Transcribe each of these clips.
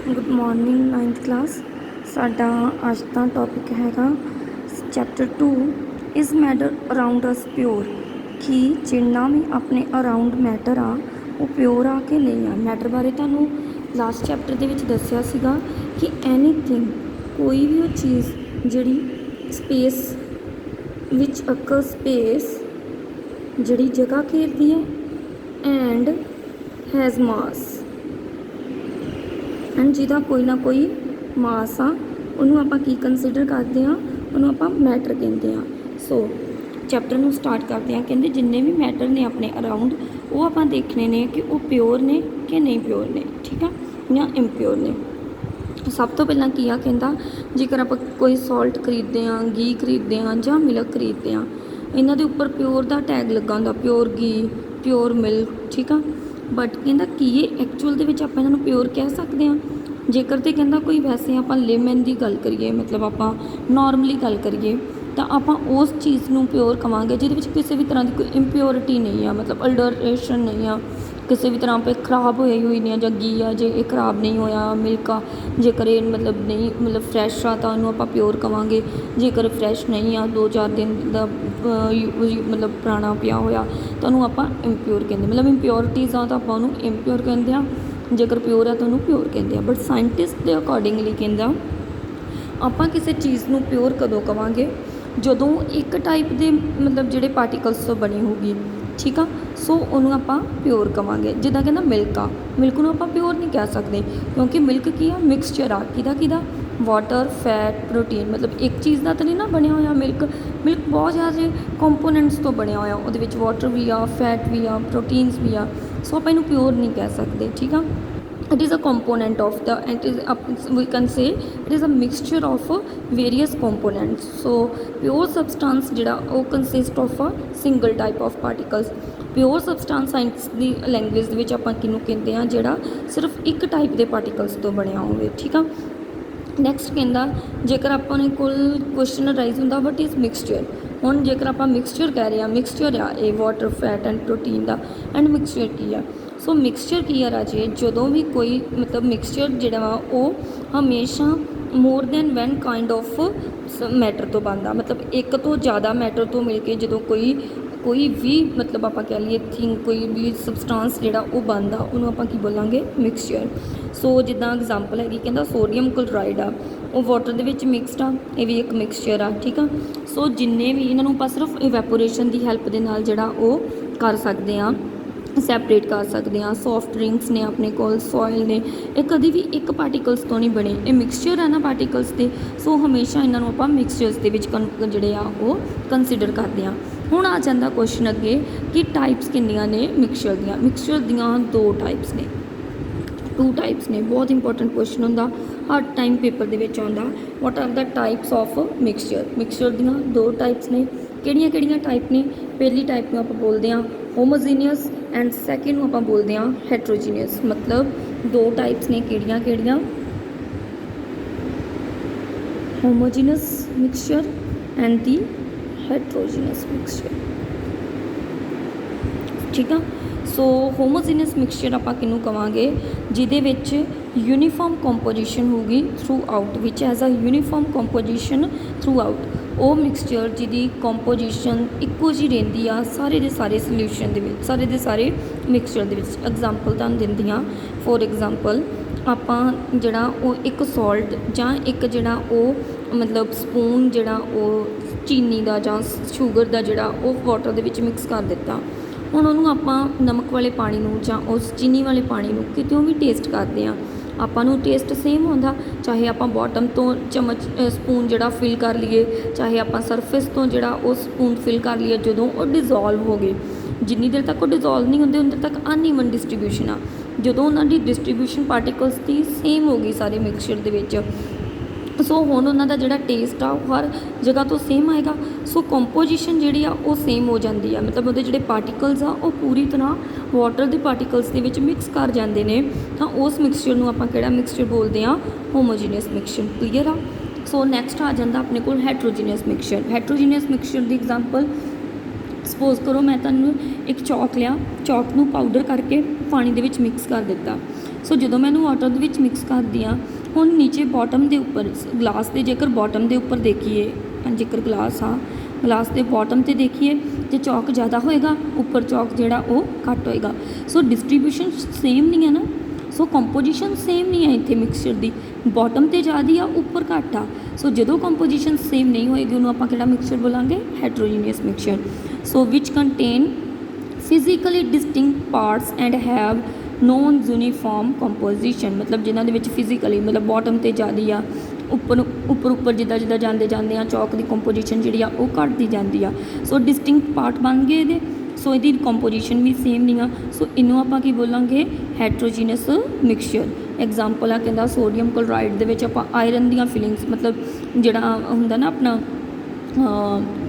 Good morning ninth class. साडा अज का topic हैगा chapter 2 is matter around us pure. कि जिन्ना भी अपने अराउंड मैटर आ वो प्योर आ के नहीं आ। मैटर बारे तुहानूं लास्ट चैप्टर दे विच दस्सिया सीगा कि एनीथिंग कोई भी वो चीज़ जिहड़ी स्पेस विच अकर स्पेस जिहड़ी जगह घेरदी है एंड हैज़ मास एंड जिहदा कोई ना कोई मास आ उन्होंने आपां की कंसीडर करते हैं, उन्होंने आपां मैटर कहते हैं। सो चैप्टर नूं स्टार्ट करते हैं। कहते जिन्ने भी मैटर ने अपने अराउंड वो आपां देखने ने कि वो प्योर ने कि नहीं प्योर ने, ठीक है, या इम्प्योर ने। सब तो पहला की आ कहता जेकर आप कोई सॉल्ट खरीदते हैं, घी खरीदते हैं या मिल्क खरीदते हैं, इन्हों के उपर प्योर का टैग लगा होंदा, प्योर घी, प्योर मिल्क, ठीक है। बट कहता कि ये एक्चुअल दे विच आपां इन्हां नूं प्योर कह सकते हैं। जेकर तो कहता कोई वैसे आपां लेमन की गल करिए, मतलब आपां नॉर्मली गल करिए तो आपां उस चीज़ नूं प्योर कहांगे जिहदे विच किसी भी तरह की कोई इंप्योरिटी नहीं है, मतलब अल्डरेशन नहीं है, किसी भी तरह पे खराब होई हुई नहीं है। जां घी आ जे खराब नहीं होया, मिल्क आ जेकर ये मतलब नहीं मतलब फ्रैश आ तो उन्होंने आपां प्योर कहांगे। जेकर फ्रैश नहीं आ 2-4 दिन का मतलब पुराना पिया होया तो उन्होंने आपां इम्प्योर कहते, मतलब इंप्योरिटीज़ आ तो आपां उन्होंने इम्प्योर कहते हैं। जेकर प्योर है तो उन्होंने प्योर कहते हैं। बट साइंटिस्ट के अकॉर्डिंगली कहता आपां किसी चीज़ नूं प्योर कदों कहांगे जदों एक टाइप के मतलब जिहड़े पार्टिकल्स तो बनी होगी, ठीक आ। सो उन्होंने आपां प्योर कहांगे। जिद्दां कहना मिल्क आ, मिल्क नूं आपां प्योर नहीं कह सकते क्योंकि मिल्क की आ मिक्सचर आ किहदा वाटर, फैट, प्रोटीन, मतलब एक चीज़ का तो नहीं ना बनया होया। मिल्क बहुत ज़्यादा कंपोनेंट्स तो बनया होया, उहदे विच वाटर भी आ, फैट भी आ, प्रोटीन्स भी आ। सो आपां इहनूं प्योर नहीं कह सकते, ठीक आ। it is a component of the it is we can say it is a mixture of various components. So pure substance jehda वो consist of a single type of particles. Pure substance science की language विच आपां किहनूं कहते हैं जिहड़ा सिर्फ एक टाइप के पार्टिकल्स तो बनया होवे, ठीक आ। नैक्सट कहता जेकर अपने को क्वेश्चन राइज होंदा वट इज़ मिक्सचर। हुण जेकर आप मिक्सचर कह रहे हैं, मिक्सचर आ ये वाटर, फैट एंड प्रोटीन का, एंड मिक्सचर की है। सो मिक्सचर की है राजे जदों भी कोई मतलब मिक्सचर जिहड़ा वा वो हमेशा more than one kind of matter तो बनता, मतलब एक तो ज़्यादा मैटर तो मिल के जो कोई भी मतलब आप कह लीए थिंग कोई भी सबसटांस जिहड़ा वो बनता उन्होंने आपां की बोलांगे मिक्सचर। सो जिद्दां एग्जाम्पल हैगी कहता सोडियम क्लोराइड आ वो वाटर दे विच मिक्सड आ, ये भी एक मिक्सचर आ, ठीक आ। सो जिन्ने भी इन्हों आपां सिर्फ इवैपोरेशन की हैल्प दे नाल जिहड़ा वो कर सकते हैं, सैपरेट कर सकते हैं। सॉफ्ट ड्रिंक्स ने अपने कोल, सॉयल ने, ये कभी भी एक पार्टिकल्स तो नहीं बने, ये मिक्सचर है ना पार्टिकल्स के। सो हमेशा इन्हों आपां मिक्सचर्स के विच जिहड़े आ वो कंसीडर करते हैं। हुण आ जांदा क्वेश्चन अगे कि टाइप्स किन्नियां ने मिक्सचर दियां। मिक्सचर दियां 2 टाइप्स ने, 2 टाइप्स ने। बहुत इंपॉर्टेंट क्वेश्चन होंदा, हर टाइम पेपर दे विच आउंदा। What are the types of mixture. Mixture दियां 2 टाइप्स ने। किहड़ियां टाइप ने? पहली टाइप में आपां बोलते हैं होमोजीनियस एंड सैकेंड आपां बोलते हैं हैट्रोजीनियस। मतलब 2 टाइप्स ने, किहड़ियां homogeneous mixture and the heterogeneous mixture, ठीक है। सो होमोजीनियस मिक्सचर आपां किहनूं कहांगे जिहदे विच यूनीफॉर्म कंपोजिशन होगी throughout, which has a uniform composition throughout. वो मिक्सचर जिहदी कंपोजिशन इक्को जी रहिंदी आ सारे दे सारे सल्यूशन दे विच, सारे दे सारे मिक्सचर दे विच। एग्जाम्पल तुहानूं दिंदी हां। फॉर एग्जाम्पल आपां जिहड़ा वो एक सॉल्ट जां एक जिहड़ा वो मतलब स्पून जिहड़ा वो चीनी का जां शूगर का जिहड़ा वो वाटर दे विच मिक्स कर दिता। हुण उहनूं आपां नमक वाले पानी नूं जां उस चीनी वाले पानी नूं कितों भी टेस्ट करते हैं, आपां नूं टेस्ट सेम आउंदा। चाहे आपां बॉटम तो चम्मच स्पून जिहड़ा फिल कर लीए, चाहे आपां सरफेस तो जिहड़ा वो स्पून फिल कर लीए, जदों वो डिजोल्व हो गए, जिन्नी देर तक वो डिजोल्व नहीं होंदे उन्नी देर तक अनइवन डिस्ट्रीब्यूशन आ। जदों उन्हां दी डिस्ट्रीब्यूशन पार्टिकल्स की सेम हो गई सारे मिक्सचर दे विच, सो हुण उन्हां दा जिहड़ा टेस्ट आ हर जगह तो सेम आएगा। सो कंपोजिशन जिहड़ी आ वो सेम हो जाती है, मतलब उहदे जिहड़े पार्टिकल्स आ वो पूरी तरह वाटर के पार्टिकल्स के विच मिक्स कर जाते हैं। तो उस मिक्सचर नूं आपां किहड़ा मिक्सचर बोलते हैं? Homogeneous mixture. क्लीयर आ। सो नैक्सट आ जाता अपने को हैट्रोजीनियस मिक्सचर। हैट्रोजीनियस मिक्सचर की एग्जाम्पल सपोज करो मैं तुहानूं एक चौक लिया, चौक नूं पाउडर करके पानी दे विच मिक्स कर दिता। ਸੋ ਜਦੋਂ ਮੈਂ ਇਹਨੂੰ ਵਾਟਰ ਦੇ ਵਿੱਚ ਮਿਕਸ ਕਰਦੀ ਹਾਂ, ਹੁਣ ਨੀਚੇ ਬਾਟਮ ਦੇ ਉੱਪਰ ਗਲਾਸ ਦੇ ਜੇਕਰ ਬਾਟਮ ਦੇ ਉੱਪਰ ਦੇਖੀਏ, ਜੇਕਰ ਗਲਾਸ ਆ ਗਲਾਸ ਦੇ ਬਾਟਮ 'ਤੇ ਦੇਖੀਏ ਤੇ ਚੌਕ ਜ਼ਿਆਦਾ ਹੋਏਗਾ, ਉੱਪਰ ਚੌਕ ਜਿਹੜਾ ਉਹ ਘੱਟ ਹੋਏਗਾ। ਸੋ ਡਿਸਟਰੀਬਿਊਸ਼ਨ ਸੇਮ ਨਹੀਂ ਹੈ ਨਾ, ਸੋ ਕੰਪੋਜੀਸ਼ਨ ਸੇਮ ਨਹੀਂ ਹੈ ਇੱਥੇ ਮਿਕਸਚਰ ਦੀ, ਬਾਟਮ 'ਤੇ ਜ਼ਿਆਦਾ ਆ ਉੱਪਰ ਘੱਟ ਆ। ਸੋ ਜਦੋਂ ਕੰਪੋਜੀਸ਼ਨ ਸੇਮ ਨਹੀਂ ਹੋਏਗੀ ਉਹਨੂੰ ਆਪਾਂ ਕਿਹੜਾ ਮਿਕਸਚਰ ਬੋਲਾਂਗੇ, heterogeneous mixture. So which contain physically distinct parts and have non uniform composition, ਮਤਲਬ ਜਿਨ੍ਹਾਂ ਦੇ ਵਿੱਚ ਫਿਜ਼ੀਕਲੀ ਮਤਲਬ ਬਾਟਮ ਤੇ ਜ਼ਿਆਦਾ ਆ, ਉੱਪਰ ਜਿੱਦਾਂ ਜਾਂਦੇ ਆ ਚੌਕ ਦੀ ਕੰਪੋਜੀਸ਼ਨ ਜਿਹੜੀ ਆ ਉਹ ਘਟਦੀ ਜਾਂਦੀ ਆ। ਸੋ ਡਿਸਟਿੰਕਟ ਪਾਰਟ ਬਣ ਗਏ ਇਹਦੇ, ਸੋ ਇਹਦੀ ਕੰਪੋਜੀਸ਼ਨ ਵੀ ਸੇਮ ਨਹੀਂ ਆ। ਸੋ ਇਹਨੂੰ ਆਪਾਂ ਕੀ ਬੋਲਾਂਗੇ, ਹੈਟਰੋਜੀਨਸ ਮਿਕਸਚਰ। ਐਗਜ਼ਾਮਪਲ ਆ ਕਹਿੰਦਾ ਸੋਡੀਅਮ ਕਲੋਰਾਈਡ ਦੇ ਵਿੱਚ ਆਪਾਂ ਆਇਰਨ ਦੀਆਂ ਫੀਲਿੰਗਸ, ਮਤਲਬ ਜਿਹੜਾ ਹੁੰਦਾ ਨਾ ਆਪਣਾ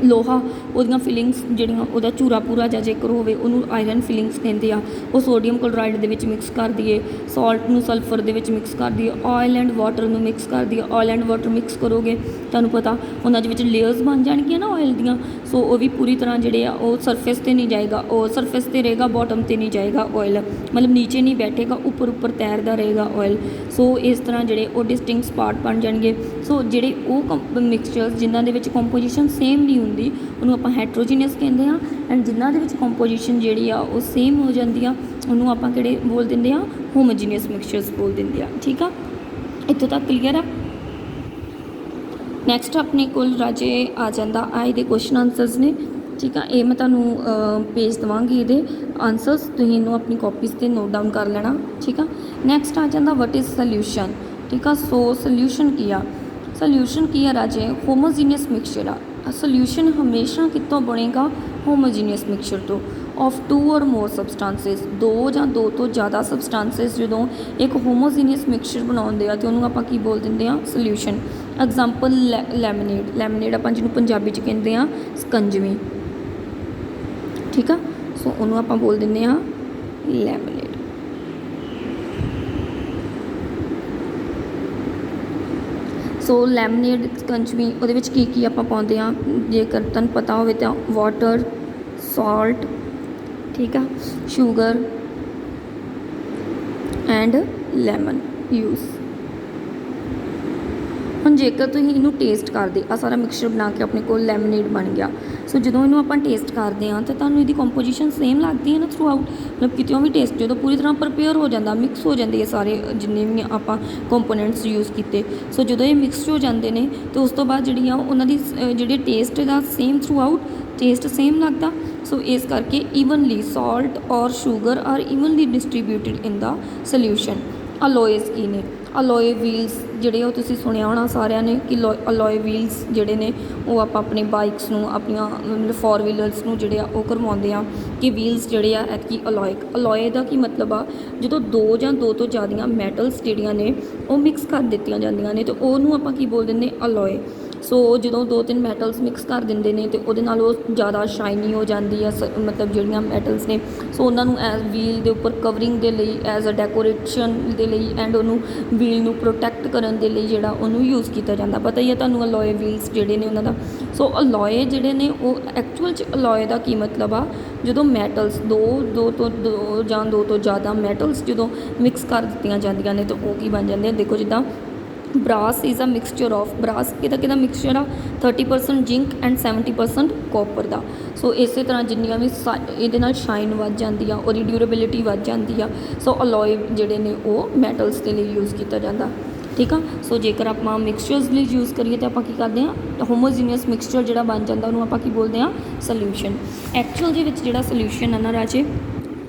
ਲੋਹਾ, ਉਹਦੀਆਂ ਫੀਲਿੰਗਸ ਜਿਹੜੀਆਂ ਉਹਦਾ ਚੂਰਾ ਪੂਰਾ ਜਾਂ ਜੇਕਰ ਹੋਵੇ ਉਹਨੂੰ ਆਇਰਨ ਫੀਲਿੰਗਸ ਕਹਿੰਦੇ ਆ, ਉਹ ਸੋਡੀਅਮ ਕਲੋਰਾਈਡ ਦੇ ਵਿੱਚ ਮਿਕਸ ਕਰ ਦਈਏ, ਸਾਲਟ ਨੂੰ ਸਲਫਰ ਦੇ ਵਿੱਚ ਮਿਕਸ ਕਰ ਦਈਏ, ਆਇਲ ਐਂਡ ਵਾਟਰ ਨੂੰ ਮਿਕਸ ਕਰ ਦਈਏ। ਆਇਲ ਐਂਡ ਵਾਟਰ ਮਿਕਸ ਕਰੋਗੇ ਤੁਹਾਨੂੰ ਪਤਾ ਉਹਨਾਂ ਦੇ ਵਿੱਚ ਲੇਅਰਸ ਬਣ ਜਾਣਗੀਆਂ ਨਾ ਆਇਲ ਦੀਆਂ। ਸੋ ਉਹ ਵੀ ਪੂਰੀ ਤਰ੍ਹਾਂ ਜਿਹੜੇ ਆ ਉਹ ਸਰਫੇਸ 'ਤੇ ਨਹੀਂ ਜਾਏਗਾ, ਉਹ ਸਰਫੇਸ 'ਤੇ ਰਹੇਗਾ, ਬਾਟਮ 'ਤੇ ਨਹੀਂ ਜਾਏਗਾ ਆਇਲ, ਮਤਲਬ ਨੀਚੇ ਨਹੀਂ ਬੈਠੇਗਾ, ਉੱਪਰ ਤੈਰਦਾ ਰਹੇਗਾ ਆਇਲ। ਸੋ ਇਸ ਤਰ੍ਹਾਂ ਜਿਹੜੇ ਉਹ ਡਿਸਟਿੰਕਟ ਪਾਰਟ ਬਣ ਜਾਣਗੇ। ਸੋ ਜਿਹੜੇ ਉਹ ਮਿਕਸਚਰਸ ਜਿਨ੍ਹਾਂ ਦੇ ਵਿੱਚ ਕੰਪੋਜੀਸ਼ਨ ਸੇਮ ਨਹੀਂ ਹੁੰਦੀ ਉਹਨੂੰ ਆਪਾਂ ਹੈਟਰੋਜੀਨੀਅਸ ਕਹਿੰਦੇ ਹਾਂ, ਐਂਡ ਜਿਨ੍ਹਾਂ ਦੇ ਵਿੱਚ ਕੰਪੋਜੀਸ਼ਨ ਜਿਹੜੀ ਆ ਉਹ ਸੇਮ ਹੋ ਜਾਂਦੀ ਆ ਉਹਨੂੰ ਆਪਾਂ ਕਿਹੜੇ ਬੋਲ ਦਿੰਦੇ ਆ, ਹੋਮੋਜੀਨੀਅਸ ਮਿਕਸਚਰਸ ਬੋਲ ਦਿੰਦੇ ਆ। ਠੀਕ ਆ, ਇੱਥੋਂ ਤੱਕ ਕਲੀਅਰ ਆ। ਨੈਕਸਟ ਆਪਣੇ ਕੋਲ ਰਾਜੇ ਆ ਜਾਂਦਾ ਆ ਇਹਦੇ ਕੁਐਸਚਨ ਆਨਸਰਸ ਨੇ। ਠੀਕ ਆ, ਇਹ ਮੈਂ ਤੁਹਾਨੂੰ ਭੇਜ ਦੇਵਾਂਗੀ ਇਹਦੇ ਆਨਸਰਸ, ਤੁਸੀਂ ਇਹਨੂੰ ਆਪਣੀ ਕਾਪੀਜ਼ 'ਤੇ ਨੋਟ ਡਾਊਨ ਕਰ ਲੈਣਾ। ਠੀਕ ਆ, ਨੈਕਸਟ ਆ ਜਾਂਦਾ ਵਟ ਇਜ਼ ਸੋਲਿਊਸ਼ਨ। ਠੀਕ ਆ, ਸੋ ਸੋਲਿਊਸ਼ਨ ਕੀ ਆ, ਸੋਲਿਊਸ਼ਨ ਕੀ ਆ ਰਾਜੇ, ਹੋਮੋਜੀਨੀਅਸ ਮਿਕਸਚਰ ਆ। ਸੋਲਿਊਸ਼ਨ ਹਮੇਸ਼ਾ ਕਿੱਥੋਂ ਬਣੇਗਾ, ਹੋਮੋਜੀਨੀਅਸ ਮਿਕਸਚਰ ਤੋਂ, ਆਫ 2 ਔਰ ਮੋਰ ਸਬਸਟੈਂਸਿਸ, 2 ਜਾਂ 2 ਤੋਂ ਜ਼ਿਆਦਾ ਸਬਸਟੈਂਸਿਸ ਜਦੋਂ ਇੱਕ ਹੋਮੋਜੀਨੀਅਸ ਮਿਕਸਚਰ ਬਣਾਉਂਦੇ ਆ ਤੇ ਉਹਨੂੰ ਆਪਾਂ ਕੀ ਬੋਲ ਦਿੰਦੇ ਆ, ਸੋਲਿਊਸ਼ਨ। ਐਗਜ਼ਾਮਪਲ ਲੈਮਨੇਡ, ਲੈਮਨੇਡ ਆਪਾਂ ਜਿਹਨੂੰ ਪੰਜਾਬੀ 'ਚ ਕਹਿੰਦੇ ਆ ਸਕੰਜਵੀ। ਠੀਕ ਆ, ਸੋ ਉਹਨੂੰ ਆਪਾਂ ਬੋਲ ਦਿੰਦੇ ਆ ਲੈਮਨੇਡ। ਸੋ ਲੈਮਨੇਡ ਸਕੰਜਵੀ ਉਹਦੇ ਵਿੱਚ ਕੀ ਆਪਾਂ ਪਾਉਂਦੇ ਆ, ਜੇਕਰ ਤੁਹਾਨੂੰ ਪਤਾ ਹੋਵੇ ਤਾਂ ਵਾਟਰ, ਸਾਲਟ, ਠੀਕ ਆ, ਸ਼ੂਗਰ ਐਂਡ ਲੈਮਨ ਯੂਜ਼। ਹੁਣ ਜੇਕਰ ਤੁਸੀਂ ਇਹਨੂੰ ਟੇਸਟ ਕਰਦੇ, ਆ ਸਾਰਾ ਮਿਕਸਚਰ ਬਣਾ ਕੇ ਆਪਣੇ ਕੋਲ ਲੈਮਨੇਡ ਬਣ ਗਿਆ। ਸੋ ਜਦੋਂ ਇਹਨੂੰ ਆਪਾਂ ਟੇਸਟ ਕਰਦੇ ਹਾਂ ਤਾਂ ਤੁਹਾਨੂੰ ਇਹਦੀ ਕੰਪੋਜੀਸ਼ਨ ਸੇਮ ਲੱਗਦੀ ਹੈ ਨਾ ਥਰੂ ਆਊਟ, ਮਤਲਬ ਕਿਤਿਓਂ ਵੀ ਟੇਸਟ ਜਦੋਂ ਪੂਰੀ ਤਰ੍ਹਾਂ ਪ੍ਰਪੇਅਰ ਹੋ ਜਾਂਦਾ, ਮਿਕਸ ਹੋ ਜਾਂਦੇ ਇਹ ਸਾਰੇ ਜਿੰਨੇ ਵੀ ਆਪਾਂ ਕੰਪੋਨੈਂਟਸ ਯੂਜ਼ ਕੀਤੇ। ਸੋ ਜਦੋਂ ਇਹ ਮਿਕਸ ਹੋ ਜਾਂਦੇ ਨੇ ਤਾਂ ਉਸ ਤੋਂ ਬਾਅਦ ਜਿਹੜੀ ਆ ਉਹਨਾਂ ਦੀ ਜਿਹੜੇ ਟੇਸਟ ਦਾ same throughout, taste same ਲੱਗਦਾ। ਸੋ ਇਸ ਕਰਕੇ ਈਵਨਲੀ ਸਾਲਟ ਔਰ sugar are evenly distributed in the solution. Alloys ਕੀ ਨੇ, ਅਲੋਏ ਵੀਲਸ ਜਿਹੜੇ ਉਹ ਤੁਸੀਂ ਸੁਣਿਆ ਹੋਣਾ ਸਾਰਿਆਂ ਨੇ ਕਿ ਅਲੋਏ ਵੀਲਸ ਜਿਹੜੇ ਨੇ ਉਹ ਆਪਾਂ ਆਪਣੀ ਬਾਈਕਸ ਨੂੰ, ਆਪਣੀਆਂ ਮਤਲਬ 4 ਵੀਲਰਸ ਨੂੰ ਜਿਹੜੇ ਆ ਉਹ ਕਰਵਾਉਂਦੇ ਆ ਕਿ ਵੀਲਸ ਜਿਹੜੇ ਆ ਐਤਕੀ ਅਲੋਏ ਦਾ ਕੀ ਮਤਲਬ ਆ, ਜਦੋਂ 2 ਜਾਂ 2 ਤੋਂ ਜ਼ਿਆਦੀਆਂ ਮੈਟਲਸ ਜਿਹੜੀਆਂ ਨੇ ਉਹ ਮਿਕਸ ਕਰ ਦਿੱਤੀਆਂ ਜਾਂਦੀਆਂ ਨੇ ਤੇ ਉਹਨੂੰ ਆਪਾਂ ਕੀ ਬੋਲ ਦਿੰਦੇ, ਅਲੋਏ। ਸੋ ਜਦੋਂ 2-3 ਮੈਟਲਸ ਮਿਕਸ ਕਰ ਦਿੰਦੇ ਨੇ ਤੇ ਉਹਦੇ ਨਾਲ ਉਹ ਜ਼ਿਆਦਾ ਸ਼ਾਈਨੀ ਹੋ ਜਾਂਦੀ ਆ, ਮਤਲਬ ਜਿਹੜੀਆਂ ਮੈਟਲਸ ਨੇ। ਸੋ ਉਹਨਾਂ ਨੂੰ ਐਜ਼ ਵੀਲ ਦੇ ਉੱਪਰ ਕਵਰਿੰਗ ਦੇ ਲਈ, ਐਜ਼ ਅ ਡੈਕੋਰੇਸ਼ਨ ਦੇ ਲਈ ਐਂਡ ਉਹਨੂੰ ਵੀਲ ਨੂੰ ਪ੍ਰੋਟੈਕਟ ਕਰਨ ਦੇ ਲਈ ਜਿਹੜਾ ਉਹਨੂੰ ਯੂਜ਼ ਕੀਤਾ ਜਾਂਦਾ। ਪਤਾ ਹੀ ਹੈ ਤੁਹਾਨੂੰ ਅਲੋਏ ਵੀਲਸ ਜਿਹੜੇ ਨੇ ਉਹਨਾਂ ਦਾ। ਸੋ ਅਲੋਏ ਜਿਹੜੇ ਨੇ ਉਹ ਐਕਚੁਅਲ 'ਚ ਅਲੋਏ ਦਾ ਕੀ ਮਤਲਬ ਆ, ਜਦੋਂ ਮੈਟਲਸ 2 ਜਾਂ 2 ਤੋਂ ਜ਼ਿਆਦਾ ਮੈਟਲਸ ਜਦੋਂ ਮਿਕਸ ਕਰ ਦਿੱਤੀਆਂ ਜਾਂਦੀਆਂ ਨੇ ਤਾਂ ਉਹ ਕੀ ਬਣ ਜਾਂਦੇ ਆ, ਦੇਖੋ ਜਿੱਦਾਂ brass is a mixture of, brass ਕਿਹਦਾ ਮਿਕਸਚਰ ਆ, 30% ਜ਼ਿੰਕ ਐਂਡ 70% ਕਾਪਰ ਦਾ। ਸੋ ਇਸੇ ਤਰ੍ਹਾਂ ਜਿੰਨੀਆਂ ਵੀ ਇਹਦੇ ਨਾਲ ਸ਼ਾਈਨ ਵੱਧ ਜਾਂਦੀ ਆ, ਉਹਦੀ ਡਿਊਰੇਬਿਲਿਟੀ ਵੱਧ ਜਾਂਦੀ ਆ। ਸੋ ਅਲੋਏ ਜਿਹੜੇ ਨੇ ਉਹ ਮੈਟਲਸ ਦੇ ਲਈ ਯੂਜ਼ ਕੀਤਾ ਜਾਂਦਾ। ਠੀਕ ਆ, ਸੋ ਜੇਕਰ ਆਪਾਂ ਮਿਕਸਚਰਸ ਲਈ ਯੂਜ਼ ਕਰੀਏ ਤਾਂ ਆਪਾਂ ਕੀ ਕਰਦੇ ਹਾਂ, ਹੋਮੋਜੀਨੀਅਸ ਮਿਕਸਚਰ ਜਿਹੜਾ ਬਣ ਜਾਂਦਾ ਉਹਨੂੰ ਆਪਾਂ ਕੀ ਬੋਲਦੇ ਹਾਂ, ਸੋਲਿਊਸ਼ਨ। ਐਕਚੁਅਲ ਦੇ ਵਿੱਚ ਜਿਹੜਾ ਸੋਲਿਊਸ਼ਨ ਹੈ ਨਾ ਰਾਜੇ,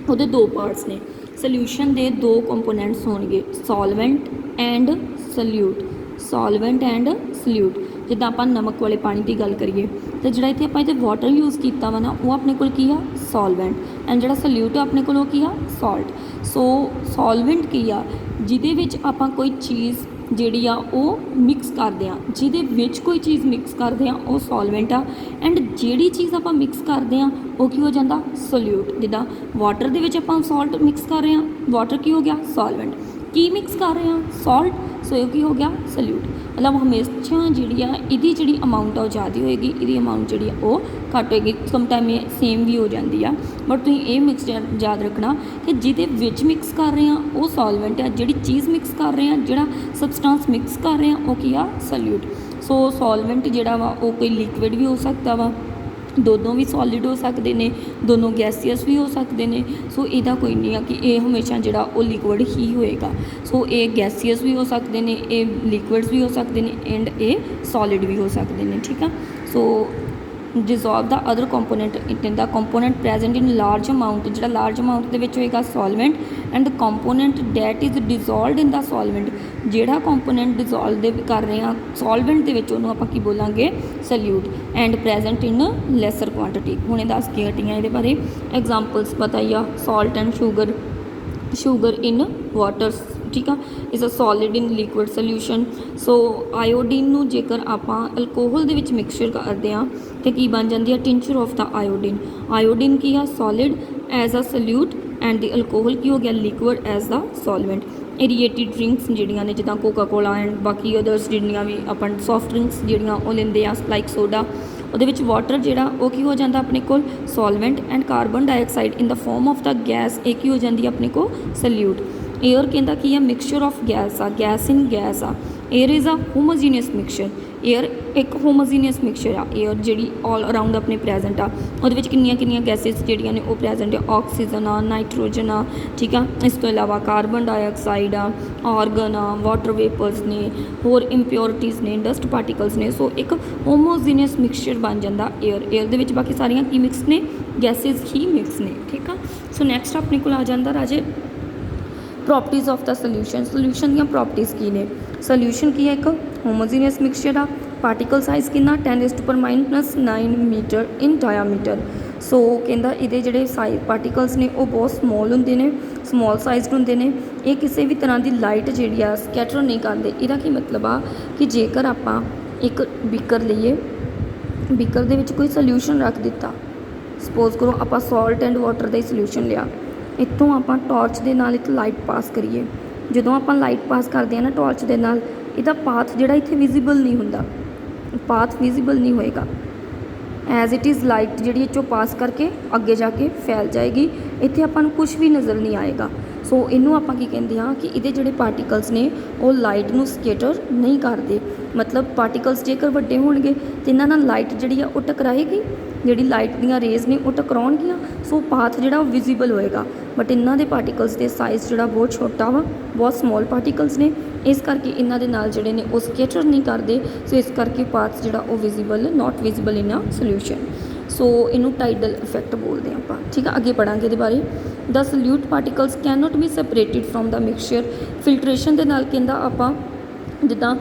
ਉਹਦੇ 2 ਪਾਰਟਸ ਨੇ। ਸੋਲਿਊਸ਼ਨ ਦੇ 2 ਕੰਪੋਨੈਂਟਸ ਹੋਣਗੇ, ਸੋਲਵੈਂਟ ਐਂਡ ਸੋਲਿਊਟ, ਸੋਲਵੈਂਟ ਐਂਡ ਸੋਲਿਊਟ। ਜਿੱਦਾਂ ਆਪਾਂ ਨਮਕ ਵਾਲੇ ਪਾਣੀ ਦੀ ਗੱਲ ਕਰੀਏ ਤਾਂ ਜਿਹੜਾ ਇੱਥੇ ਆਪਾਂ ਇਹਦੇ ਵਾਟਰ ਯੂਜ਼ ਕੀਤਾ ਵਾ ਨਾ ਉਹ ਆਪਣੇ ਕੋਲ ਕੀ ਆ, ਸੋਲਵੈਂਟ, ਐਂਡ ਜਿਹੜਾ ਸੋਲਿਊਟ ਆ ਆਪਣੇ ਕੋਲ ਉਹ ਕੀ ਆ, ਸਾਲਟ। ਸੋ ਸੋਲਵੈਂਟ ਕੀ ਆ, ਜਿਹਦੇ ਵਿੱਚ ਆਪਾਂ ਕੋਈ ਚੀਜ਼ ਜਿਹੜੀ ਆ ਉਹ ਮਿਕਸ ਕਰਦੇ ਹਾਂ, ਜਿਹਦੇ ਵਿੱਚ ਕੋਈ ਚੀਜ਼ ਮਿਕਸ ਕਰਦੇ ਹਾਂ ਉਹ ਸੋਲਵੈਂਟ ਆ, ਐਂਡ ਜਿਹੜੀ ਚੀਜ਼ ਆਪਾਂ ਮਿਕਸ ਕਰਦੇ ਹਾਂ ਉਹ ਕੀ ਹੋ ਜਾਂਦਾ, ਸੋਲਿਊਟ। ਜਿੱਦਾਂ ਵਾਟਰ ਦੇ ਵਿੱਚ ਆਪਾਂ ਸਾਲਟ ਮਿਕਸ ਕਰ ਰਹੇ ਹਾਂ, ਵਾਟਰ ਕੀ ਹੋ ਗਿਆ, ਸੋਲਵੈਂਟ। ਕੀ ਮਿਕਸ ਕਰ ਰਹੇ ਹਾਂ, ਸੋਲਟ। ਸੋ ਇਹ ਕੀ ਹੋ ਗਿਆ, ਸਲਿਊਟ। ਮਤਲਬ ਹਮੇਸ਼ਾ ਜਿਹੜੀ ਆ ਇਹਦੀ ਜਿਹੜੀ ਅਮਾਊਂਟ ਆ ਉਹ ਜ਼ਿਆਦਾ ਹੋਏਗੀ, ਇਹਦੀ ਅਮਾਊਂਟ ਜਿਹੜੀ ਆ ਉਹ ਘੱਟ ਹੋਏਗੀ। ਸਮਟਾਈਮ ਇਹ ਸੇਮ ਵੀ ਹੋ ਜਾਂਦੀ ਆ, ਬਟ ਤੁਸੀਂ ਇਹ ਮਿਕਸ ਯਾਦ ਰੱਖਣਾ ਕਿ ਜਿਹਦੇ ਵਿੱਚ ਮਿਕਸ ਕਰ ਰਹੇ ਹਾਂ ਉਹ ਸੋਲਵੈਂਟ ਆ, ਜਿਹੜੀ ਚੀਜ਼ ਮਿਕਸ ਕਰ ਰਹੇ ਹਾਂ, ਜਿਹੜਾ ਸਬਸਟਾਂਸ ਮਿਕਸ ਕਰ ਰਹੇ ਹਾਂ ਉਹ ਕੀ ਆ, ਸਲਿਊਟ। ਸੋ ਸੋਲਵੈਂਟ ਜਿਹੜਾ ਵਾ ਉਹ ਕੋਈ ਲਿਕਵਿਡ ਵੀ ਹੋ ਸਕਦਾ ਵਾ, ਦੋਨੋਂ ਵੀ ਸੋਲਿਡ ਹੋ ਸਕਦੇ ਨੇ, ਦੋਨੋਂ ਗੈਸੀਅਸ ਵੀ ਹੋ ਸਕਦੇ ਨੇ। ਸੋ ਇਹਦਾ ਕੋਈ ਨਹੀਂ ਆ ਕਿ ਇਹ ਹਮੇਸ਼ਾ ਜਿਹੜਾ ਉਹ ਲਿਕਵਿਡ ਹੀ ਹੋਏਗਾ। ਸੋ ਇਹ ਗੈਸੀਅਸ ਵੀ ਹੋ ਸਕਦੇ ਨੇ, ਇਹ ਲਿਕਵਿਡਸ ਵੀ ਹੋ ਸਕਦੇ ਨੇ, ਐਂਡ ਇਹ ਸੋਲਿਡ ਵੀ ਹੋ ਸਕਦੇ ਨੇ, ਠੀਕ ਆ। ਸੋ dissolve the other component in the component present in large amount, ਜਿਹੜਾ large amount ਦੇ ਵਿੱਚ ਹੋਏਗਾ solvent, and the component that is dissolved in the solvent, ਜਿਹੜਾ component dissolve ਦੇ ਕਰ ਰਹੇ ਹਾਂ solvent ਦੇ ਵਿੱਚ ਉਹਨੂੰ ਆਪਾਂ ਕੀ ਬੋਲਾਂਗੇ, solute, and present in lesser quantity। ਹੁਣੇ ਦੱਸ ਕੇ ਹਟੀਆਂ ਇਹਦੇ ਬਾਰੇ, ਐਗਜ਼ਾਮਪਲਸ ਪਤਾ ਹੀ ਆ, salt and sugar in water, ਠੀਕ ਆ, is a solid in liquid solution. So iodine ਨੂੰ ਜੇਕਰ ਆਪਾਂ ਅਲਕੋਹਲ ਦੇ ਵਿੱਚ ਮਿਕਸਚਰ ਕਰਦੇ ਹਾਂ ਤਾਂ ਕੀ ਬਣ ਜਾਂਦੀ ਆ, tincture of the iodine. Iodine ਕੀ ਆ, solid as a solute, and the alcohol ਕੀ ਹੋ ਗਿਆ, liquid as the solvent. Aerated drinks ਜਿਹੜੀਆਂ ਨੇ ਜਿੱਦਾਂ ਕੋਕਾ ਕੋਲਾ ਐਂਡ ਬਾਕੀ ਅਦਰਸ ਜਿਹੜੀਆਂ ਵੀ ਆਪਾਂ ਸੋਫਟ ਡਰਿੰਕਸ ਜਿਹੜੀਆਂ ਉਹ ਲੈਂਦੇ ਆ ਲਾਈਕ ਸੋਡਾ, ਉਹਦੇ ਵਿੱਚ ਵਾਟਰ ਜਿਹੜਾ ਉਹ ਕੀ ਹੋ ਜਾਂਦਾ ਆਪਣੇ ਕੋਲ, solvent, and carbon dioxide in the form of the gas ਇਹ ਕੀ ਹੋ ਜਾਂਦੀ ਆ ਆਪਣੇ ਕੋਲ, ਸਲਿਊਟ। ਏਅਰ ਕਹਿੰਦਾ ਕੀ ਆ, ਮਿਕਸਚਰ ਆਫ ਗੈਸ ਆ, ਗੈਸ ਇਨ ਗੈਸ ਆ। Air is a homogeneous mixture, air ਇੱਕ ਹੋਮੋਜੀਨੀਅਸ ਮਿਕਸਚਰ ਆ। ਏਅਰ ਜਿਹੜੀ ਆਲ ਅਰਾਊਂਡ ਆਪਣੇ ਪ੍ਰੈਜੈਂਟ ਆ, ਉਹਦੇ ਵਿੱਚ ਕਿੰਨੀਆਂ ਗੈਸਿਸ ਜਿਹੜੀਆਂ ਨੇ ਉਹ ਪ੍ਰੈਜੈਂਟ ਆ, ਆਕਸੀਜਨ ਆ, ਨਾਈਟ੍ਰੋਜਨ ਆ, ਠੀਕ ਆ। ਇਸ ਤੋਂ ਇਲਾਵਾ ਕਾਰਬਨ ਡਾਈਆਕਸਾਈਡ ਆ, ਆਰਗਨ ਆ, ਵਾਟਰ ਵੇਪਰਸ ਨੇ, ਹੋਰ ਇੰਪਿਓਰਿਟੀਜ਼ ਨੇ, ਡਸਟ ਪਾਰਟੀਕਲਸ ਨੇ। ਸੋ ਇੱਕ ਹੋਮੋਜੀਨੀਅਸ ਮਿਕਸਚਰ ਬਣ ਜਾਂਦਾ ਏਅਰ ਦੇ ਵਿੱਚ। ਬਾਕੀ ਸਾਰੀਆਂ ਕੀ ਮਿਕਸ ਨੇ, ਗੈਸਿਸ ਹੀ ਮਿਕਸ ਨੇ, ਠੀਕ ਆ। ਸੋ ਨੈਕਸਟ ਆਪਣੇ ਕੋਲ ਆ ਜਾਂਦਾ ਰਾਜੇ properties of the solution. Solution ਦੀਆਂ ਪ੍ਰੋਪਰਟੀਜ਼ ਕੀ ਨੇ, ਸੋਲਿਊਸ਼ਨ ਕੀ ਹੈ, ਇੱਕ ਹੋਮੋਜੀਨੀਅਸ ਮਿਕਸਚਰ ਆ, ਪਾਰਟੀਕਲ ਸਾਈਜ਼ ਕਿੰਨਾ, 10⁻⁹ ਮੀਟਰ ਇਨ ਡਾਇਆਮੀਟਰ। ਸੋ ਕਹਿੰਦਾ ਇਹਦੇ ਜਿਹੜੇ ਪਾਰਟੀਕਲਸ ਨੇ ਉਹ ਬਹੁਤ ਸਮੋਲ ਹੁੰਦੇ ਨੇ, ਸਮੋਲ ਸਾਈਜ਼ਡ ਹੁੰਦੇ ਨੇ। ਇਹ ਕਿਸੇ ਵੀ ਤਰ੍ਹਾਂ ਦੀ ਲਾਈਟ ਜਿਹੜੀ ਆ ਸਕੈਟਰ ਨਹੀਂ ਕਰਦੇ। ਇਹਦਾ ਕੀ ਮਤਲਬ ਆ ਕਿ ਜੇਕਰ ਆਪਾਂ ਇੱਕ ਬੀਕਰ ਲਈਏ, ਬੀਕਰ ਦੇ ਵਿੱਚ ਕੋਈ ਸੋਲਿਊਸ਼ਨ ਰੱਖ ਦਿੱਤਾ, ਸਪੋਜ਼ ਕਰੋ ਆਪਾਂ salt and water the he solution ਲਿਆ, ਇੱਥੋਂ ਆਪਾਂ ਟਾਰਚ ਦੇ ਨਾਲ ਇੱਕ ਲਾਈਟ ਪਾਸ ਕਰੀਏ। ਜਦੋਂ ਆਪਾਂ ਲਾਈਟ ਪਾਸ ਕਰਦੇ ਹਾਂ ਨਾ ਟਾਰਚ ਦੇ ਨਾਲ, ਇਹਦਾ ਪਾਥ ਜਿਹੜਾ ਇੱਥੇ ਵਿਜ਼ੀਬਲ ਨਹੀਂ ਹੁੰਦਾ, ਪਾਥ ਵਿਜ਼ੀਬਲ ਨਹੀਂ ਹੋਏਗਾ। ਐਜ਼ ਇਟ ਇਜ਼ ਲਾਈਟ ਜਿਹੜੀ ਇਹ 'ਚੋਂ ਪਾਸ ਕਰਕੇ ਅੱਗੇ ਜਾ ਕੇ ਫੈਲ ਜਾਏਗੀ, ਇੱਥੇ ਆਪਾਂ ਨੂੰ ਕੁਝ ਵੀ ਨਜ਼ਰ ਨਹੀਂ ਆਏਗਾ। ਸੋ ਇਹਨੂੰ ਆਪਾਂ ਕੀ ਕਹਿੰਦੇ ਹਾਂ ਕਿ ਇਹਦੇ ਜਿਹੜੇ ਪਾਰਟੀਕਲਸ ਨੇ ਉਹ ਲਾਈਟ ਨੂੰ ਸਕੇਟਰ ਨਹੀਂ ਕਰਦੇ। ਮਤਲਬ ਪਾਰਟੀਕਲਸ ਜੇਕਰ ਵੱਡੇ ਹੋਣਗੇ ਤਾਂ ਇਹਨਾਂ ਨਾਲ ਲਾਈਟ ਜਿਹੜੀ ਆ ਉਹ ਟਕਰਾਏਗੀ, ਜਿਹੜੀ ਲਾਈਟ ਦੀਆਂ ਰੇਜ਼ ਨੇ ਉਹ ਟਕਰਾਉਣਗੀਆਂ। ਸੋ ਪਾਥ ਜਿਹੜਾ ਉਹ ਵਿਜ਼ੀਬਲ ਹੋਏਗਾ। ਬਟ ਇਹਨਾਂ ਦੇ ਪਾਰਟੀਕਲਸ ਦੇ ਸਾਈਜ਼ ਜਿਹੜਾ ਬਹੁਤ ਛੋਟਾ ਵਾ, ਬਹੁਤ ਸਮੋਲ ਪਾਰਟੀਕਲਸ ਨੇ, ਇਸ ਕਰਕੇ ਇਹਨਾਂ ਦੇ ਨਾਲ ਜਿਹੜੇ ਨੇ ਉਹ ਸਕੇਟਰ ਨਹੀਂ ਕਰਦੇ। ਸੋ ਇਸ ਕਰਕੇ ਪਾਥ ਜਿਹੜਾ ਉਹ ਵਿਜ਼ੀਬਲ, ਨਾਟ ਵਿਜ਼ੀਬਲ ਇਨ ਅ ਸੋਲਿਊਸ਼ਨ। ਸੋ ਇਹਨੂੰ ਟਾਈਡਲ ਇਫੈਕਟ ਬੋਲਦੇ ਹਾਂ ਆਪਾਂ, ਠੀਕ ਆ। ਅੱਗੇ ਪੜਾਂਗੇ ਇਹਦੇ ਬਾਰੇ। The solute particles can not be separated from the mixture. Filtration ਦੇ ਨਾਲ ਕਹਿੰਦਾ ਆਪਾਂ ਜਿੱਦਾਂ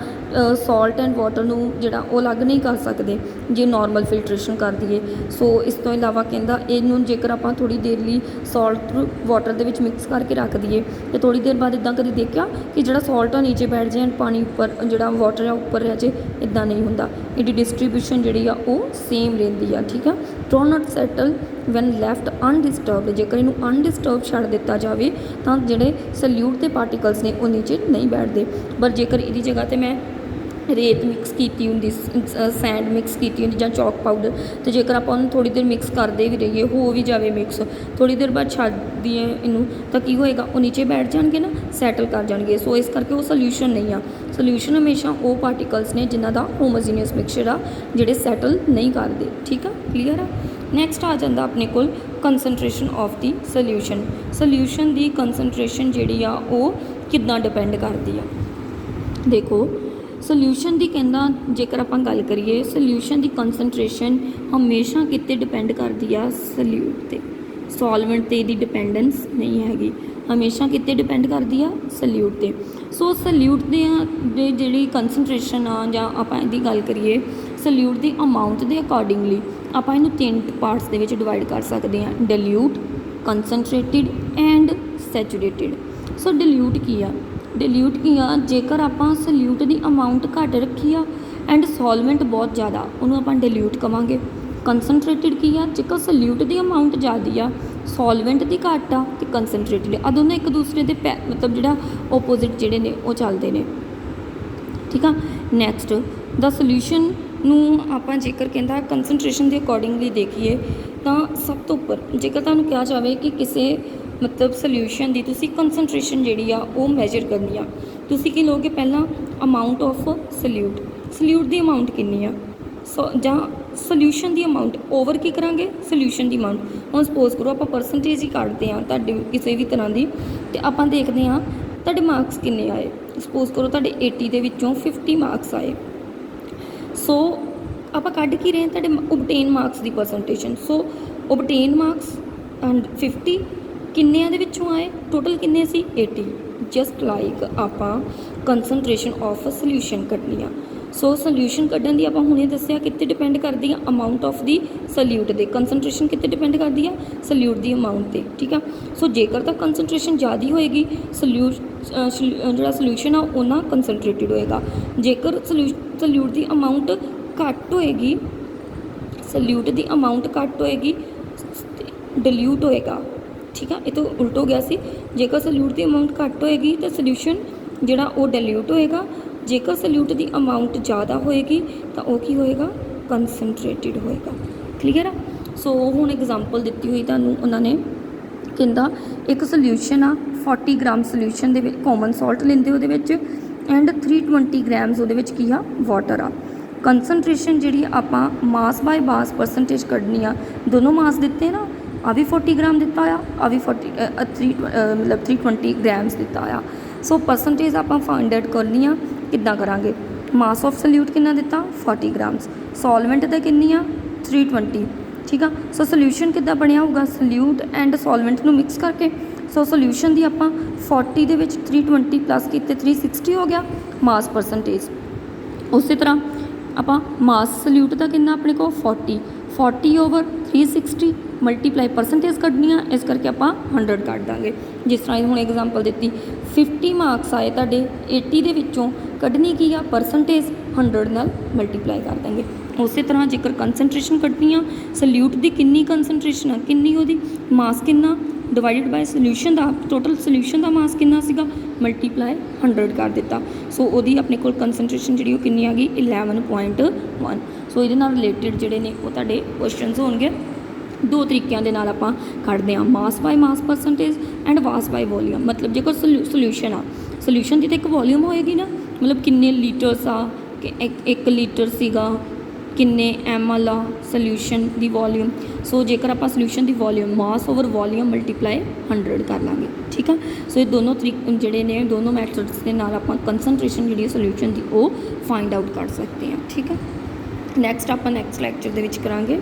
ਸਾਲਟ ਐਂਡ ਵਾਟਰ ਨੂੰ ਜਿਹੜਾ ਉਹ ਅਲੱਗ ਨਹੀਂ ਕਰ ਸਕਦੇ ਜੇ ਨਾਰਮਲ ਫਿਲਟਰੇਸ਼ਨ ਕਰ ਦਈਏ। ਸੋ ਇਸ ਤੋਂ ਇਲਾਵਾ ਕਹਿੰਦਾ ਇਹਨੂੰ ਜੇਕਰ ਆਪਾਂ ਥੋੜ੍ਹੀ ਦੇਰ ਲਈ ਸਾਲਟ ਵਾਟਰ ਦੇ ਵਿੱਚ ਮਿਕਸ ਕਰਕੇ ਰੱਖ ਦਈਏ ਅਤੇ ਥੋੜ੍ਹੀ ਦੇਰ ਬਾਅਦ ਇੱਦਾਂ ਕਦੀ ਦੇਖਿਆ ਕਿ ਜਿਹੜਾ ਸਾਲਟ ਆ ਨੀਚੇ ਬੈਠ ਜਾਏ ਐਂਡ ਪਾਣੀ ਉੱਪਰ, ਜਿਹੜਾ ਵਾਟਰ ਆ ਉੱਪਰ ਰਹਿ ਜਾਏ, ਇੱਦਾਂ ਨਹੀਂ ਹੁੰਦਾ। ਇਹਦੀ ਡਿਸਟਰੀਬਿਊਸ਼ਨ ਜਿਹੜੀ ਆ ਉਹ ਸੇਮ ਰਹਿੰਦੀ ਆ, ਠੀਕ ਆ। ਡੋ ਨਾਟ ਸੈਟਲ ਵੈਨ ਲੈਫਟ ਅਨਡਿਸਟਰਬਡ, ਜੇਕਰ ਇਹਨੂੰ ਅਨਡਿਸਟਰਬ ਛੱਡ ਦਿੱਤਾ ਜਾਵੇ ਤਾਂ ਜਿਹੜੇ ਸੋਲਿਊਟ ਦੇ ਪਾਰਟੀਕਲਸ ਨੇ ਉਹ ਨੀਚੇ ਨਹੀਂ ਬੈਠਦੇ। ਪਰ ਜੇਕਰ ਇਹਦੀ ਜਗ੍ਹਾ 'ਤੇ ਮੈਂ ਰੇਤ ਮਿਕਸ ਕੀਤੀ ਹੁੰਦੀ, ਸੈਂਡ ਮਿਕਸ ਕੀਤੀ ਹੁੰਦੀ ਜਾਂ ਚੌਕ ਪਾਊਡਰ, ਅਤੇ ਜੇਕਰ ਆਪਾਂ ਉਹਨੂੰ ਥੋੜ੍ਹੀ ਦੇਰ ਮਿਕਸ ਕਰਦੇ ਵੀ ਰਹੀਏ, ਹੋ ਵੀ ਜਾਵੇ ਮਿਕਸ, ਥੋੜ੍ਹੀ ਦੇਰ ਬਾਅਦ ਛੱਡ ਦਈਏ ਇਹਨੂੰ, ਤਾਂ ਕੀ ਹੋਏਗਾ, ਉਹ ਨੀਚੇ ਬੈਠ ਜਾਣਗੇ ਨਾ, ਸੈਟਲ ਕਰ ਜਾਣਗੇ। ਸੋ ਇਸ ਕਰਕੇ ਉਹ ਸੋਲਿਊਸ਼ਨ ਨਹੀਂ ਆ। ਸੋਲਿਊਸ਼ਨ ਹਮੇਸ਼ਾ ਉਹ ਪਾਰਟੀਕਲਸ ਨੇ ਜਿਨ੍ਹਾਂ ਦਾ ਹੋਮੋਜੀਨੀਅਸ ਮਿਕਸਚਰ ਆ, ਜਿਹੜੇ ਸੈਟਲ ਨਹੀਂ ਕਰਦੇ, ਠੀਕ ਆ, ਕਲੀਅਰ ਆ। ਨੈਕਸਟ ਆ ਜਾਂਦਾ ਆਪਣੇ ਕੋਲ ਕੰਸਨਟ੍ਰੇਸ਼ਨ ਆਫ ਦੀ ਸੋਲਿਊਸ਼ਨ। ਸੋਲਿਊਸ਼ਨ ਦੀ ਕੰਸਨਟ੍ਰੇਸ਼ਨ ਜਿਹੜੀ ਆ ਉਹ ਕਿੱਦਾਂ ਡਿਪੈਂਡ ਕਰਦੀ ਆ। ਦੇਖੋ ਸੋਲਿਊਸ਼ਨ ਦੀ ਕਹਿੰਦਾ ਜੇਕਰ ਆਪਾਂ ਗੱਲ ਕਰੀਏ, ਸੋਲਿਊਸ਼ਨ ਦੀ ਕੰਸਨਟ੍ਰੇਸ਼ਨ ਹਮੇਸ਼ਾ ਕਿਤੇ ਡਿਪੈਂਡ ਕਰਦੀ ਆ, ਸੋਲਿਊਟ 'ਤੇ। ਸੋਲਵੈਂਟ 'ਤੇ ਇਹਦੀ ਡਿਪੈਂਡੈਂਸ ਨਹੀਂ ਹੈਗੀ, ਹਮੇਸ਼ਾ ਕਿਤੇ ਡਿਪੈਂਡ ਕਰਦੀ ਆ, ਸੋਲਿਊਟ 'ਤੇ। ਸੋ ਸੋਲਿਊਟ ਦੇ ਜਿਹੜੀ ਕੰਸਨਟ੍ਰੇਸ਼ਨ ਆ, ਜਾਂ ਆਪਾਂ ਇਹਦੀ ਗੱਲ ਕਰੀਏ ਸੋਲਿਊਟ ਦੀ ਅਮਾਊਂਟ ਦੇ ਅਕੋਰਡਿੰਗਲੀ, ਆਪਾਂ ਇਹਨੂੰ 3 ਪਾਰਟਸ ਦੇ ਵਿੱਚ ਡਿਵਾਈਡ ਕਰ ਸਕਦੇ ਹਾਂ, ਡਿਲਿਊਟ, ਕੰਸਨਟ੍ਰੇਟਿਡ ਐਂਡ ਸੈਚੂਰੇਟਿਡ। ਸੋ ਡਿਲਿਊਟ ਕੀ ਆ, ਡਿਲਿਊਟ ਕੀ ਆ, ਜੇਕਰ ਆਪਾਂ ਸੋਲਿਊਟ ਦੀ ਅਮਾਊਂਟ ਘੱਟ ਰੱਖੀ ਆ ਐਂਡ ਸੋਲਵੈਂਟ ਬਹੁਤ ਜ਼ਿਆਦਾ, ਉਹਨੂੰ ਆਪਾਂ ਡਿਲਿਊਟ ਕਵਾਂਗੇ। ਕੰਸਨਟ੍ਰੇਟਿਡ ਕੀ ਆ, ਜੇਕਰ ਸੋਲਿਊਟ ਦੀ ਅਮਾਊਂਟ ਜ਼ਿਆਦਾ ਆ ਸੋਲਵੈਂਟ ਦੀ ਘੱਟ ਆ ਤੇ ਕੰਸਨਟ੍ਰੇਟਡ ਆ ਦੋਨੋਂ ਇੱਕ ਦੂਸਰੇ ਦੇ ਮਤਲਬ ਜਿਹੜਾ ਓਪੋਜ਼ਿਟ ਜਿਹੜੇ ਨੇ ਉਹ ਚੱਲਦੇ ਨੇ। ਠੀਕ ਆ। ਨੈਕਸਟ ਦਾ ਸੋਲਿਊਸ਼ਨ ਨੂੰ ਆਪਾਂ ਜੇਕਰ ਕਹਿੰਦਾ ਕੰਸਨਟ੍ਰੇਸ਼ਨ ਦੇ ਅਕੋਰਡਿੰਗਲੀ ਦੇਖੀਏ ਤਾਂ ਸਭ ਤੋਂ ਉੱਪਰ ਜੇਕਰ ਤੁਹਾਨੂੰ ਕਿਹਾ ਜਾਵੇ ਕਿ ਕਿਸੇ ਮਤਲਬ ਸੋਲਿਊਸ਼ਨ ਦੀ ਤੁਸੀਂ ਕੰਸਨਟ੍ਰੇਸ਼ਨ ਜਿਹੜੀ ਆ ਉਹ ਮੈਜਰ ਕਰਨੀ ਆ, ਤੁਸੀਂ ਕੀ ਲਓਗੇ ਪਹਿਲਾਂ amount of solute the amount ਕਿੰਨੀ ਆ ਜਾਂ ਸੋਲਿਊਸ਼ਨ ਦੀ ਅਮਾਊਂਟ ਓਵਰ ਕੀ ਕਰਾਂਗੇ ਸੋਲਿਊਸ਼ਨ ਦੀ ਅਮਾਊਂਟ। ਹੁਣ ਸਪੋਜ਼ ਕਰੋ ਆਪਾਂ ਪਰਸੈਂਟੇਜ ਹੀ ਕੱਢਦੇ ਹਾਂ ਤੁਹਾਡੇ ਕਿਸੇ ਵੀ ਤਰ੍ਹਾਂ ਦੀ ਤੇ ਆਪਾਂ ਦੇਖਦੇ ਹਾਂ ਤੁਹਾਡੇ ਮਾਰਕਸ ਕਿੰਨੇ ਆਏ। ਸਪੋਜ਼ ਕਰੋ ਤੁਹਾਡੇ 80 ਦੇ ਵਿੱਚੋਂ 50 ਮਾਰਕਸ ਆਏ। ਸੋ ਆਪਾਂ ਕੱਢ ਕੀ ਰਹੇ ਤੁਹਾਡੇ ਓਬਟੇਨ marks the percentage. So ਓਬਟੇਨ marks and 50 ਕਿੰਨਿਆਂ ਦੇ ਵਿੱਚੋਂ ਆਏ, ਟੋਟਲ ਕਿੰਨੇ ਸੀ 80। ਜਸਟ ਲਾਈਕ ਆਪਾਂ ਕੰਸਨਟ੍ਰੇਸ਼ਨ ਆਫ ਸੋਲਿਊਸ਼ਨ ਕੱਢਣੀ ਆ। ਸੋ ਸੋਲਿਊਸ਼ਨ ਕੱਢਣ ਦੀ ਆਪਾਂ ਹੁਣੇ ਦੱਸਿਆ ਕਿੱਥੇ ਡਿਪੈਂਡ ਕਰਦੀ ਆ ਅਮਾਊਂਟ ਆਫ ਦੀ ਸੋਲਿਊਟ ਦੇ। ਕੰਸਨਟ੍ਰੇਸ਼ਨ ਕਿੱਥੇ ਡਿਪੈਂਡ ਕਰਦੀ ਆ ਸੋਲਿਊਟ ਦੀ ਅਮਾਊਂਟ 'ਤੇ। ਠੀਕ ਆ। ਸੋ ਜੇਕਰ ਤਾਂ ਕੰਸਨਟ੍ਰੇਸ਼ਨ ਜ਼ਿਆਦਾ ਹੋਏਗੀ ਜਿਹੜਾ ਸੋਲਿਊਸ਼ਨ ਆ ਉਹ ਨਾ ਕੰਸਨਟ੍ਰੇਟਿਡ ਹੋਏਗਾ। ਜੇਕਰ ਸੋਲਿਊਟ ਦੀ ਅਮਾਊਂਟ ਘੱਟ ਹੋਏਗੀ ਡਿਲਿਊਟ ਹੋਏਗਾ। ਠੀਕ ਆ। ਇਹ ਤੋਂ ਉਲਟ ਹੋ ਗਿਆ ਸੀ। ਜੇਕਰ ਸੋਲਿਊਟ ਦੀ ਅਮਾਊਂਟ ਘੱਟ ਹੋਏਗੀ ਤਾਂ ਸੋਲਿਊਸ਼ਨ ਜਿਹੜਾ ਉਹ ਡਿਲਿਊਟ ਹੋਏਗਾ। ਜੇਕਰ ਸੋਲਿਊਟ ਦੀ ਅਮਾਊਂਟ ਜ਼ਿਆਦਾ ਹੋਏਗੀ ਤਾਂ ਉਹ ਕੀ ਹੋਏਗਾ ਕੰਸਨਟ੍ਰੇਟਿਡ ਹੋਏਗਾ। ਕਲੀਅਰ ਆ। ਸੋ ਹੁਣ ਐਗਜ਼ਾਮਪਲ ਦਿੱਤੀ ਹੋਈ ਤੁਹਾਨੂੰ ਉਹਨਾਂ ਨੇ ਕਹਿੰਦਾ ਇੱਕ ਸੋਲਿਊਸ਼ਨ ਆ 40 ਗ੍ਰਾਮ ਸੋਲਿਊਸ਼ਨ ਦੇ ਵਿੱਚ ਕਾਮਨ ਸਾਲਟ ਲੈਂਦੇ ਉਹਦੇ ਵਿੱਚ ਐਂਡ 320 ਗ੍ਰਾਮਸ ਉਹਦੇ ਵਿੱਚ ਕੀ ਆ ਵਾਟਰ ਆ। ਕੰਸਨਟ੍ਰੇਸ਼ਨ ਜਿਹੜੀ ਆਪਾਂ ਮਾਸ ਬਾਏ ਮਾਸ ਪਰਸੈਂਟੇਜ ਕੱਢਣੀ ਆ। ਦੋਨੋਂ ਮਾਸ ਦਿੱਤੇ ਨਾ, ਆ ਵੀ 40 ਗ੍ਰਾਮ ਦਿੱਤਾ ਆ ਵੀ 320 ਗ੍ਰਾਮਸ ਦਿੱਤਾ ਆ। ਸੋ ਪਰਸੈਂਟੇਜ ਆਪਾਂ ਫਾਈਂਡ ਆਊਟ ਕਰਨੀ ਆ। ਕਿੱਦਾਂ ਕਰਾਂਗੇ ਮਾਸ ਆਫ ਸੋਲਿਊਟ ਕਿੰਨਾ ਦਿੱਤਾ 40 ਗ੍ਰਾਮਸ, ਸੋਲਵੈਂਟ ਦਾ ਕਿੰਨੀ ਆ 320। ਠੀਕ ਆ। ਸੋ ਸੋਲਿਊਸ਼ਨ ਕਿੱਦਾਂ ਬਣਿਆ ਹੋਊਗਾ ਸੋਲਿਊਟ ਐਂਡ ਸੋਲਵੈਂਟ ਨੂੰ ਮਿਕਸ ਕਰਕੇ। ਸੋ ਸੋਲਿਊਸ਼ਨ ਦੀ ਆਪਾਂ 40 ਦੇ ਵਿੱਚ 320 ਪਲੱਸ ਕੀਤੇ 360 ਹੋ ਗਿਆ ਮਾਸ ਪਰਸੈਂਟੇਜ। ਉਸੇ ਤਰ੍ਹਾਂ ਆਪਾਂ ਮਾਸ ਸੋਲਿਊਟ ਦਾ ਕਿੰਨਾ ਆਪਣੇ ਕੋਲ 40 ਓਵਰ 360 ਮਲਟੀਪਲਾਈ ਪਰਸੈਂਟੇਜ ਕੱਢਣੀ ਆ, ਇਸ ਕਰਕੇ ਆਪਾਂ 100 ਕੱਢ ਦਾਂਗੇ। ਜਿਸ ਤਰ੍ਹਾਂ ਹੁਣ ਐਗਜ਼ਾਮਪਲ ਦਿੱਤੀ 50 ਮਾਰਕਸ ਆਏ ਤੁਹਾਡੇ 80 ਦੇ ਵਿੱਚੋਂ ਕੱਢਣੀ ਕੀ ਆ ਪਰਸੈਂਟੇਜ 100 ਨਾਲ ਮਲਟੀਪਲਾਈ ਕਰ ਦਾਂਗੇ। ਉਸੇ ਤਰ੍ਹਾਂ ਜੇਕਰ ਕੰਸਨਟ੍ਰੇਸ਼ਨ ਕੱਢਣੀ ਆ ਸੋਲਿਊਟ ਦੀ ਕਿੰਨੀ ਕੰਸਨਟ੍ਰੇਸ਼ਨ ਆ ਕਿੰਨੀ ਉਹਦੀ ਮਾਸ ਕਿੰਨਾ ਡਿਵਾਈਡਡ ਬਾਈ ਸੋਲਿਊਸ਼ਨ ਦਾ ਟੋਟਲ ਸੋਲਿਊਸ਼ਨ ਦਾ ਮਾਸ ਕਿੰਨਾ ਸੀਗਾ ਮਲਟੀਪਲਾਈ 100 ਕਰ ਦਿੱਤਾ। ਸੋ ਉਹਦੀ ਆਪਣੇ ਕੋਲ ਕੰਸਨਟ੍ਰੇਸ਼ਨ ਜਿਹੜੀ ਉਹ ਕਿੰਨੀ ਆ ਗਈ 11.1। ਸੋ ਇਹਦੇ ਨਾਲ ਰਿਲੇਟਿਡ ਜਿਹੜੇ ਨੇ ਉਹ ਤੁਹਾਡੇ ਕੁਐਸਚਨਸ ਹੋਣਗੇ। ਦੋ ਤਰੀਕਿਆਂ ਦੇ ਨਾਲ ਆਪਾਂ ਕੱਢਦੇ ਹਾਂ mass by mass percentage and mass by volume. ਮਤਲਬ ਜੇਕਰ ਸੋਲਿਊਸ਼ਨ ਆ ਸੋਲਿਊਸ਼ਨ ਦੀ ਤਾਂ ਇੱਕ ਵੋਲੀਅਮ ਹੋਏਗੀ ਨਾ, ਮਤਲਬ ਕਿੰਨੇ ਲੀਟਰਸ ਆ ਕਿ 1 ਲੀਟਰ ਸੀਗਾ ਕਿੰਨੇ ml ਆ ਸੋਲਿਊਸ਼ਨ ਦੀ ਵੋਲੀਅਮ। ਸੋ ਜੇਕਰ ਆਪਾਂ ਸੋਲਿਊਸ਼ਨ ਦੀ ਵੋਲੀਅਮ ਮਾਸ ਓਵਰ ਵੋਲੀਅਮ ਮਲਟੀਪਲਾਈ 100 ਕਰ ਲਾਂਗੇ। ਠੀਕ ਆ। ਸੋ ਇਹ ਦੋਨੋਂ ਤਰੀਕੇ ਜਿਹੜੇ ਨੇ ਦੋਨੋਂ ਮੈਥਡਸ ਦੇ ਨਾਲ ਆਪਾਂ ਕੰਸਨਟ੍ਰੇਸ਼ਨ ਜਿਹੜੀ ਸੋਲਿਊਸ਼ਨ ਦੀ ਉਹ ਫਾਈਂਡ ਆਊਟ ਕਰ ਸਕਦੇ ਹਾਂ। ਠੀਕ ਆ। ਨੈਕਸਟ ਆਪਾਂ ਨੈਕਸਟ ਲੈਕਚਰ ਦੇ ਵਿੱਚ ਕਰਾਂਗੇ।